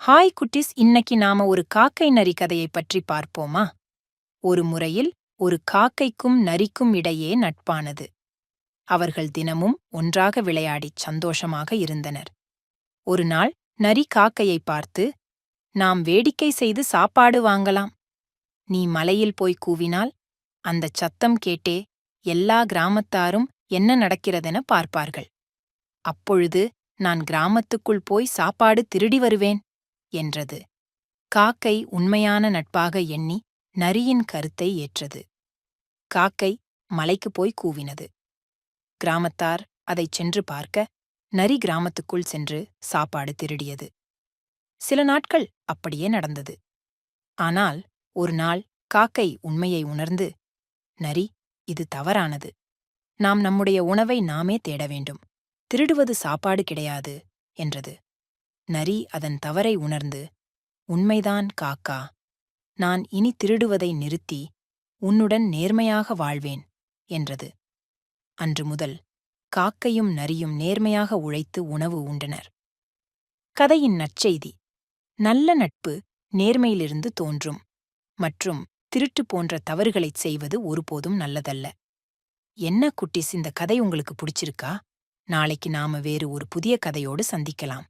Hi குட்டீஸ், இன்னைக்கு நாம ஒரு காக்கை நரி கதையை பற்றி பார்ப்போமா? ஒரு முறையில் ஒரு காக்கைக்கும் நரிக்கும் இடையே நட்பானது. அவர்கள் தினமும் ஒன்றாக விளையாடிச் சந்தோஷமாக இருந்தனர். ஒரு நாள் நரி காக்கையை பார்த்து, நாம் வேடிக்கை செய்து சாப்பாடு வாங்கலாம். நீ மலையில் போய் கூவினால் அந்தச் சத்தம் கேட்டே எல்லா கிராமத்தாரும் என்ன நடக்கிறதென பார்ப்பார்கள். அப்பொழுது நான் கிராமத்துக்குள் போய் சாப்பாடு திருடி வருவேன் என்றது. காக்கை உண்மையான நட்பாக எண்ணி நரியின் கருத்தை ஏற்றது. காக்கை மலைக்கு போய் கூவினது. கிராமத்தார் அதைச் சென்று பார்க்க நரி கிராமத்துக்குள் சென்று சாப்பாடு திருடியது. சில நாட்கள் அப்படியே நடந்தது. ஆனால் ஒரு நாள் காக்கை உண்மையை உணர்ந்து, நரி, இது தவறானது. நாம் நம்முடைய உணவை நாமே தேட வேண்டும். திருடுவது சாப்பாடு கிடையாது என்றது. நரி அதன் தவறை உணர்ந்து, உண்மைதான் காக்கா, நான் இனி திருடுவதை நிறுத்தி உன்னுடன் நேர்மையாக வாழ்வேன் என்றது. அன்று முதல் காக்கையும் நரியும் நேர்மையாக உழைத்து உணவு உண்டனர். கதையின் நற்செய்தி: நல்ல நட்பு நேர்மையிலிருந்து தோன்றும் மற்றும் திருட்டு போன்ற தவறுகளைச் செய்வது ஒருபோதும் நல்லதல்ல. என்ன குட்டீஸ், இந்த கதை உங்களுக்கு பிடிச்சிருக்கா? நாளைக்கு நாம வேறு ஒரு புதிய கதையோடு சந்திக்கலாம்.